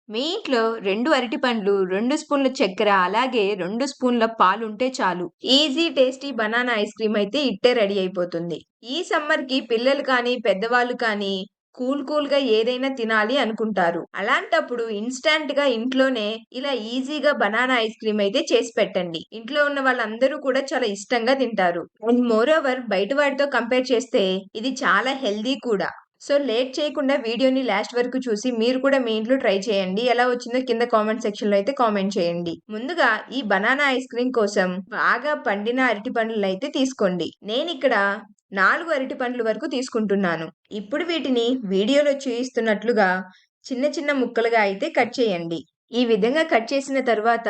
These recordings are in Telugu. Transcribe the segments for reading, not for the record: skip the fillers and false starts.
మీ ఇంట్లో 2 అరటిపండ్లు, 2 స్పూన్ల చక్కెర, అలాగే 2 స్పూన్ల పాలుంటే చాలు. Easy tasty banana ice cream అయితే ఇట్టే రెడీ అయిపోతుంది. ఈ సమ్మర్‌కి పిల్లలు కానీ, పెద్దవాళ్ళు కానీ కూల్‌గా ఏదైనా తినాలి అనుకుంటారు. అలాంటప్పుడు ఇన్‌స్టాంట్‌గా ఇంట్లోనే ఇలా ఈజీగా బనానా ఐస్ క్రీమ్ అయితే చేసి పెట్టండి. ఇంట్లో ఉన్న వాళ్ళందరూ కూడా చాలా ఇష్టంగా తింటారు. అండ్ మోరోవర్ బయట వాటితో కంపేర్ చేస్తే ఇది చాలా హెల్తీ కూడా. సో, లేట్ చేయకుండా వీడియోని లాస్ట్ వరకు చూసి మీరు కూడా మీ ఇంట్లో ట్రై చేయండి. ఎలా వచ్చిందో కింద కామెంట్ సెక్షన్‌లో అయితే కామెంట్ చేయండి. ముందుగా ఈ బనానా ఐస్ క్రీమ్ కోసం బాగా పండిన అరటి పండ్లనైతే తీసుకోండి. నేనిక్కడ 4 అరటి పండ్ల వరకు తీసుకుంటున్నాను. ఇప్పుడు వీటిని వీడియోలో చూయిస్తున్నట్లుగా చిన్న ముక్కలుగా అయితే కట్ చేయండి. ఈ విధంగా కట్ చేసిన తర్వాత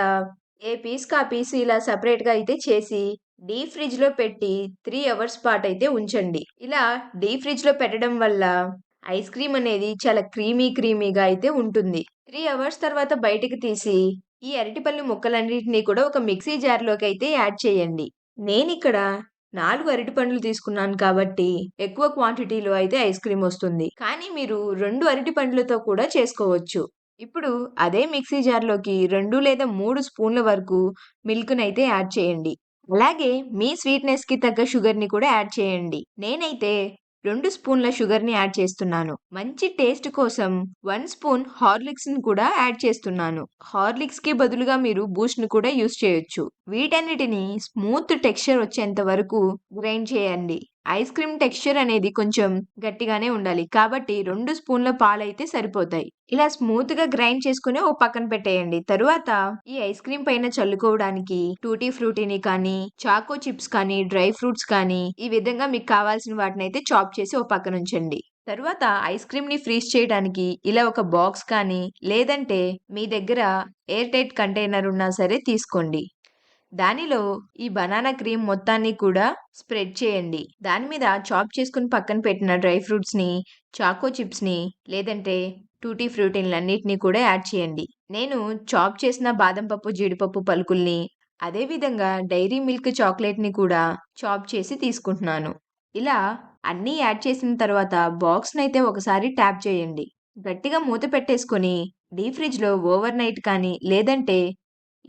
ఏ పీస్‌కి ఆ పీస్ ఇలా సెపరేట్‌గా అయితే చేసి డీప్ ఫ్రిడ్జ్‌లో పెట్టి 3 అవర్స్ పాటైతే ఉంచండి. ఇలా డీప్ ఫ్రిడ్జ్‌లో పెట్టడం వల్ల ఐస్ క్రీమ్ అనేది చాలా క్రీమీగా అయితే ఉంటుంది. 3 అవర్స్ తర్వాత బయటికి తీసి ఈ అరటిపళ్ళు ముక్కలన్నిటిని కూడా ఒక మిక్సీ జార్‌లోకైతే యాడ్ చేయండి. నేనిక్కడ 4 అరటిపండ్లు తీసుకున్నాను కాబట్టి ఎక్కువ క్వాంటిటీలో అయితే ఐస్ క్రీమ్ వస్తుంది. కానీ మీరు 2 అరటి పండ్లతో కూడా చేసుకోవచ్చు. ఇప్పుడు అదే మిక్సీ జార్‌లోకి 2 లేదా 3 స్పూన్ల వరకు మిల్క్‌నైతే యాడ్ చేయండి. అలాగే మీ స్వీట్‌నెస్‌కి తగ్గ షుగర్‌ని కూడా యాడ్ చేయండి. నేనైతే 2 స్పూన్ల షుగర్‌ని యాడ్ చేస్తున్నాను. మంచి టేస్ట్ కోసం 1 స్పూన్ హార్లిక్స్‌ని కూడా యాడ్ చేస్తున్నాను. హార్లిక్స్‌కి బదులుగా మీరు బూస్ట్‌ని కూడా యూజ్ చేయొచ్చు. వీటన్నిటిని స్మూత్ టెక్స్చర్ వచ్చేంత వరకు గ్రైండ్ చేయండి. ఐస్ క్రీమ్ టెక్స్చర్ అనేది కొంచెం గట్టిగానే ఉండాలి. కాబట్టి 2 స్పూన్ల పాలైతే సరిపోతాయి. ఇలా స్మూత్‌గా గ్రైండ్ చేసుకొని ఓ పక్కన పెట్టేయండి. తరువాత ఈ ఐస్ క్రీమ్ పైన చల్లుకోవడానికి టూటీ ఫ్రూటీని కానీ, చాకో చిప్స్ కానీ, డ్రై ఫ్రూట్స్ కానీ, ఈ విధంగా మీకు కావాల్సిన వాటినైతే చాప్ చేసి ఓ పక్కనుంచండి. తరువాత ఐస్ క్రీమ్‌ని ఫ్రీజ్ చేయడానికి ఇలా ఒక బాక్స్ కానీ, లేదంటే మీ దగ్గర ఎయిర్ టైట్ కంటైనర్ ఉన్నా సరే తీసుకోండి. దానిలో ఈ బనానా క్రీమ్ మొత్తాన్ని కూడా స్ప్రెడ్ చేయండి. దాని మీద చాప్ చేసుకొని పక్కన పెట్టిన డ్రై ఫ్రూట్స్‌ని, చాకో చిప్స్‌ని లేదంటే టూటీ ఫ్రూటీలన్నిటిని కూడా యాడ్ చేయండి. నేను చాప్ చేసిన బాదం పప్పు, జీడిపప్పు పలుకుల్ని, అదే విధంగా డైరీ మిల్క్ చాక్లేట్‌ని కూడా చాప్ చేసి తీసుకుంటున్నాను. ఇలా అన్నీ యాడ్ చేసిన తర్వాత బాక్స్‌నైతే ఒకసారి ట్యాప్ చేయండి. గట్టిగా మూత పెట్టేసుకొని డీప్ ఫ్రిడ్జ్‌లో ఓవర్ నైట్ కానీ లేదంటే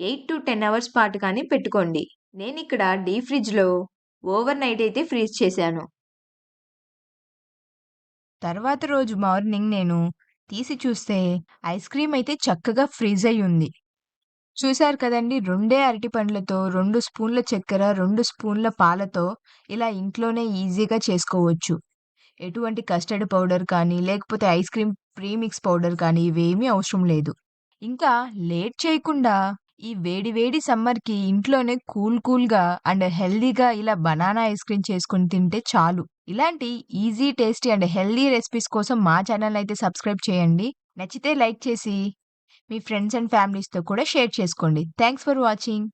8-10 అవర్స్ పాటు కానీ పెట్టుకోండి. నేనిక్కడ డీప్ ఫ్రిడ్జ్‌లో ఓవర్ నైట్ అయితే ఫ్రీజ్ చేశాను. తర్వాత రోజు మార్నింగ్ నేను తీసి చూస్తే ఐస్ క్రీమ్ అయితే చక్కగా ఫ్రీజ్ అయ్యుంది. చూసారు కదండీ! రెండే అరటి పండ్లతో 2 స్పూన్ల చక్కెర, 2 స్పూన్ల పాలతో ఇలా ఇంట్లోనే ఈజీగా చేసుకోవచ్చు. ఎటువంటి కస్టర్డ్ పౌడర్ కానీ, లేకపోతే ఐస్ క్రీమ్ ప్రీమిక్స్ పౌడర్ కానీ ఇవేమీ అవసరం లేదు. ఇంకా లేట్ చేయకుండా ఈ వేడి సమ్మర్‌కి ఇంట్లోనే కూల్‌గా అండ్ హెల్తీగా ఇలా బనానా ఐస్ క్రీమ్ చేసుకొని తింటే చాలు. ఇలాంటి easy, tasty and healthy recipes కోసం మా ఛానెల్‌నయితే సబ్స్క్రైబ్ చేయండి. నచ్చితే లైక్ చేసి మీ ఫ్రెండ్స్ అండ్ ఫ్యామిలీస్‌తో కూడా షేర్ చేసుకోండి. Thanks for watching.